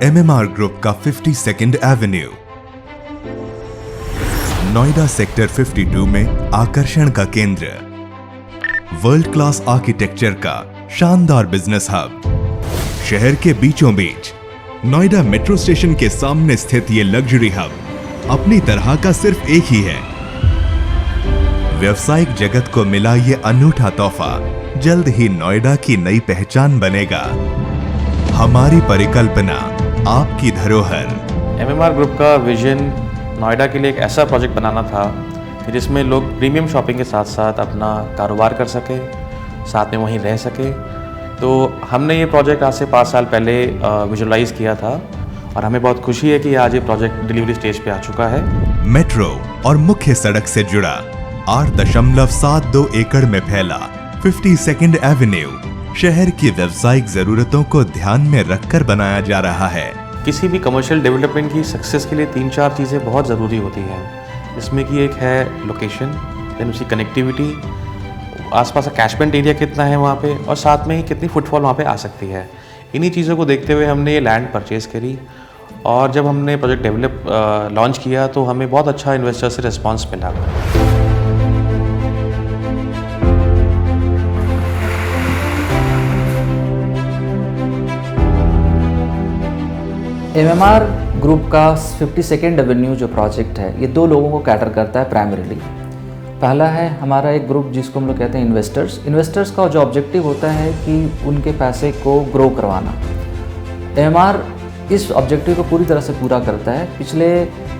MMR group का 52nd Avenue Noida sector 52 में आकर्षण का केंद्र, वर्ल्ड क्लास आर्किटेक्चर का शानदार बिजनेस हब, शहर के बीचों बीच नोएडा मेट्रो स्टेशन के सामने स्थित ये लग्जरी हब अपनी तरह का सिर्फ एक ही है। व्यावसायिक जगत को मिला ये अनूठा तोहफा जल्द ही नोएडा की नई पहचान बनेगा। हमारी परिकल्पना, आपकी धरोहर। MMR ग्रुप का विजन नोएडा के लिए एक ऐसा प्रोजेक्ट बनाना था जिसमें लोग प्रीमियम शॉपिंग के साथ साथ अपना कारोबार कर सके, साथ में वहीं रह सके। तो हमने ये प्रोजेक्ट आज से 5 साल पहले विजुअलाइज किया था और हमें बहुत खुशी है कि आज ये प्रोजेक्ट डिलीवरी स्टेज पे आ चुका है। मेट्रो और मुख्य सड़क से जुड़ा 8.72 एकड़ में फैला 52nd एवेन्यू शहर की व्यावसायिक जरूरतों को ध्यान में रखकर बनाया जा रहा है। किसी भी कमर्शियल डेवलपमेंट की सक्सेस के लिए 3-4 चीज़ें बहुत ज़रूरी होती हैं, जिसमें कि एक है लोकेशन, देन उसकी कनेक्टिविटी, आसपास का कैचमेंट एरिया कितना है वहाँ पे, और साथ में ही कितनी फुटफॉल वहाँ पे आ सकती है। इन्हीं चीज़ों को देखते हुए हमने ये लैंड परचेज़ करी और जब हमने प्रोजेक्ट लॉन्च किया तो हमें बहुत अच्छा इन्वेस्टर से रिस्पॉन्स मिला। MMR ग्रुप का 52nd एवेन्यू जो प्रोजेक्ट है ये 2 लोगों को कैटर करता है प्राइमरीली। पहला है हमारा एक ग्रुप जिसको हम लोग कहते हैं इन्वेस्टर्स का जो ऑब्जेक्टिव होता है कि उनके पैसे को ग्रो करवाना। MMR इस ऑब्जेक्टिव को पूरी तरह से पूरा करता है। पिछले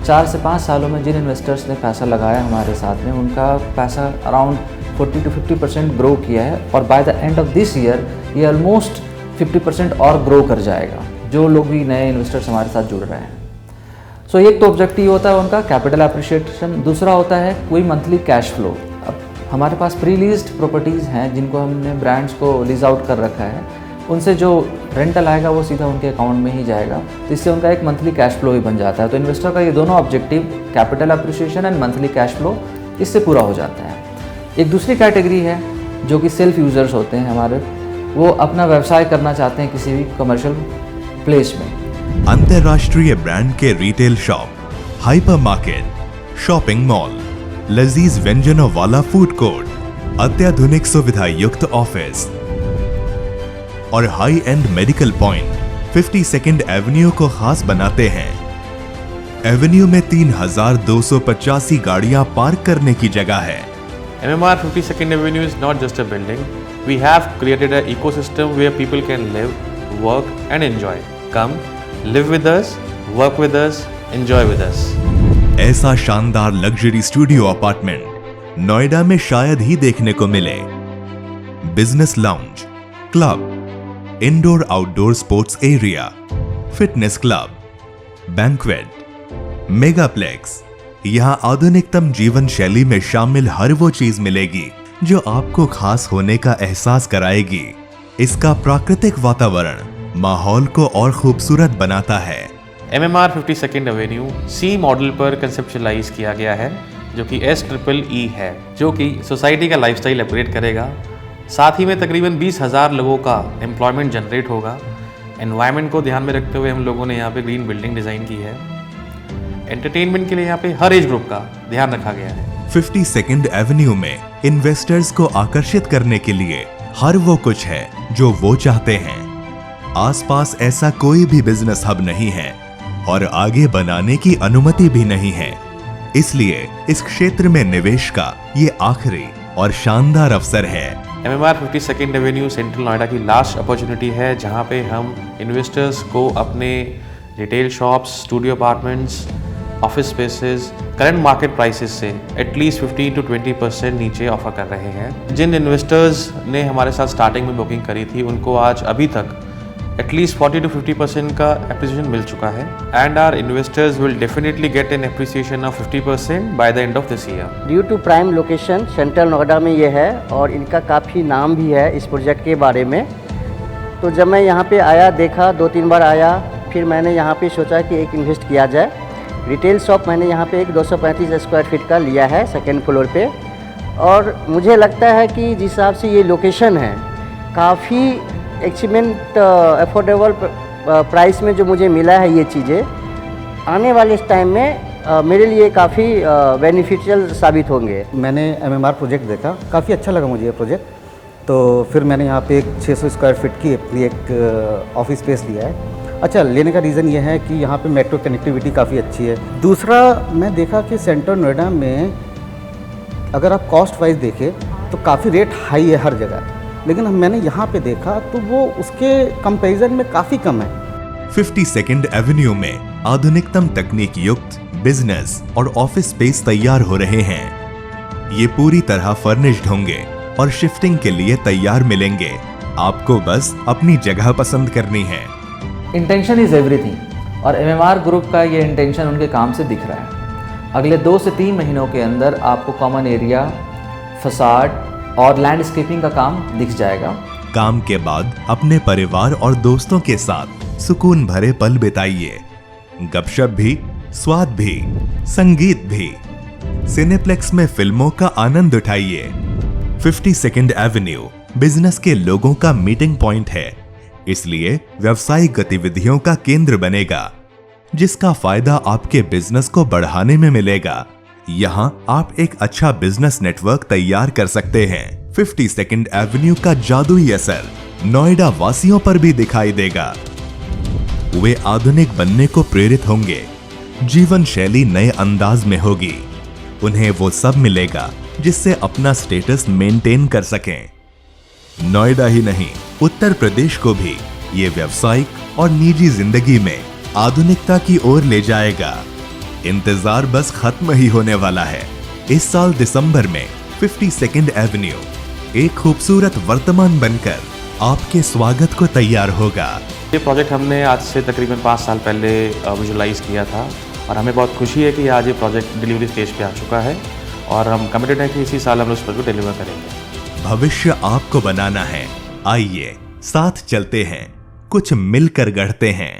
4 से 5 सालों में जिन इन्वेस्टर्स ने पैसा लगाया हमारे साथ में, उनका पैसा अराउंड 40 to 50% ग्रो किया है और bye the end of this year ये ऑलमोस्ट 50% और ग्रो कर जाएगा, जो लोग भी नए इन्वेस्टर्स हमारे साथ जुड़ रहे हैं। सो एक तो ऑब्जेक्टिव होता है उनका कैपिटल एप्रिशिएशन, दूसरा होता है कोई मंथली कैश फ्लो। अब हमारे पास प्री लीज्ड प्रॉपर्टीज़ हैं जिनको हमने ब्रांड्स को लीज आउट कर रखा है, उनसे जो रेंटल आएगा वो सीधा उनके अकाउंट में ही जाएगा, तो इससे उनका एक मंथली कैश फ्लो ही बन जाता है। तो इन्वेस्टर का ये दोनों objective, capital appreciation and monthly cash flow, इससे पूरा हो जाता है। एक दूसरी कैटेगरी है जो कि सेल्फ यूज़र्स होते हैं हमारे, वो अपना व्यवसाय करना चाहते हैं किसी भी कमर्शियल प्लेस में। अंतरराष्ट्रीय ब्रांड के retail shop, hyper market, shopping mall, लजीज व्यंजनों वाला फूड कोर्ट, अत्याधुनिक सुविधा युक्त ऑफिस और high and medical point 52nd Avenue को खास बनाते हैं। एवेन्यू में 3285 गाड़ियां पार्क करने की जगह है। MMR 52nd Avenue is not just a building. We have created an ecosystem where people can live, work and enjoy. Come, live with us, work with us, enjoy with us. ऐसा शानदार luxury studio apartment Noida में शायद ही देखने को मिले। Business lounge, club, indoor outdoor sports area, fitness club, banquet, megaplex, यहाँ आधुनिकतम जीवन शैली में शामिल हर वो चीज मिलेगी जो आपको खास होने का एहसास कराएगी। इसका प्राकृतिक वातावरण माहौल को और खूबसूरत बनाता है। MMR 52nd Avenue C model पर कंसेप्चुअलाइज किया गया है, जो कि SEEE है, जो कि सोसाइटी का लाइफस्टाइल अपग्रेड करेगा। साथ ही में तकरीबन 20,000 लोगों का एम्प्लॉयमेंट जनरेट होगा। एनवायरनमेंट को ध्यान में रखते हुए हम लोगों ने यहाँ पे ग्रीन बिल्डिंग डिज़ाइन की है। एंटरटेनमेंट के लिए यहाँ पे हर एज ग्रुप का ध्यान रखा गया है। 52nd एवेन्यू में इन्वेस्टर्स को आकर्षित करने के लिए हर वो कुछ है जो वो चाहते हैं। आसपास ऐसा कोई भी बिजनेस हब नहीं है और आगे बनाने की अनुमति भी नहीं है, इसलिए इस क्षेत्र में निवेश का ये आखिरी और शानदार अवसर है। MMR 52nd Avenue central Noida की लास्ट अपॉर्चुनिटी है, जहाँ पे हम इन्वेस्टर्स को अपने retail shops, studio apartments, office spaces current market prices से एटलीस्ट 15 to 20% नीचे ऑफर कर रहे हैं। जिन इन्वेस्टर्स ने हमारे साथ स्टार्टिंग में बुकिंग करी थी, उनको आज अभी तक एटलीस्ट 40 to 50% का एप्रिसिएशन मिल चुका है, and our investors will definitely get an appreciation of 50% by the end of this year. Due to prime location central Noida में ये है और इनका काफ़ी नाम भी है इस प्रोजेक्ट के बारे में। तो जब मैं यहाँ पे आया, देखा, 2-3 बार आया, फिर मैंने यहाँ पे सोचा कि एक इन्वेस्ट किया जाए। रिटेल शॉप मैंने यहाँ पे एक 235 स्क्वायर फीट का लिया है 2nd फ्लोर पे, और मुझे लगता है कि जिस हिसाब से ये लोकेशन है, काफ़ी एक्सीमेंट अफोर्डेबल प्राइस में जो मुझे मिला है ये चीज़ें आने वाले इस टाइम में मेरे लिए काफ़ी बेनिफिशियल साबित होंगे। मैंने MMR प्रोजेक्ट देखा, काफ़ी अच्छा लगा मुझे ये प्रोजेक्ट। तो फिर मैंने यहाँ पे एक 600 स्क्वायर फीट की अपनी एक ऑफिस स्पेस लिया है। अच्छा, लेने का रीज़न ये है कि यहाँ पे मेट्रो कनेक्टिविटी काफ़ी अच्छी है। दूसरा, मैं देखा कि सेंट्रल नोएडा में अगर आप कॉस्ट वाइज देखें तो काफ़ी रेट हाई है हर जगह, लेकिन मैंने यहाँ पे देखा तो वो उसके कंपैरिजन में काफ़ी कम है। 52nd एवेन्यू में आधुनिकतम तकनीक युक्त बिजनेस और ऑफिस स्पेस तैयार हो रहे हैं। ये पूरी तरह फर्निश्ड होंगे और शिफ्टिंग के लिए तैयार मिलेंगे। आपको बस अपनी जगह पसंद करनी है। इंटेंशन इज़ एवरीथिंग, और MMR ग्रुप का ये इंटेंशन उनके काम से दिख रहा है। अगले 2 से 3 महीनों के अंदर आपको कॉमन एरिया, फसाड और लैंडस्केपिंग का काम दिख जाएगा। काम के बाद अपने परिवार और दोस्तों के साथ सुकून भरे पल बिताइए। गपशप भी, स्वाद भी, संगीत भी। सिनेप्लेक्स में फिल्मों का आनंद उठाइए। 52nd एवेन्यू बिजनेस के लोगों का मीटिंग पॉइंट है, इसलिए व्यावसायिक गतिविधियों का केंद्र बनेगा, जिसका फायदा आपके बिजनेस को बढ़ाने में मिलेगा। यहाँ आप एक अच्छा बिजनेस नेटवर्क तैयार कर सकते हैं। 52nd एवेन्यू का जादुई असर नोएडा वासियों पर भी दिखाई देगा। वे आधुनिक बनने को प्रेरित होंगे। जीवन शैली नए अंदाज में होगी। उन्हें वो सब मिलेगा जिससे अपना स्टेटस मेंटेन कर सकें। नोएडा ही नहीं, उत्तर प्रदेश को भी ये व्यावसायिक और निजी जिंदगी में आधुनिकता की ओर ले जाएगा। इंतजार बस खत्म ही होने वाला है। इस साल दिसंबर में 52nd एवेन्यू एक खूबसूरत वर्तमान बनकर आपके स्वागत को तैयार होगा। ये प्रोजेक्ट हमने आज से तकरीबन 5 साल पहले विजुलाइज किया था और हमें बहुत खुशी है कि आज ये प्रोजेक्ट डिलीवरी स्टेज पे आ चुका है और हम कमिटेड हैं कि इसी साल हम उस प्रोजेक्ट को डिलीवर करेंगे। भविष्य आपको बनाना है। आइए साथ चलते हैं, कुछ मिलकर गढ़ते हैं।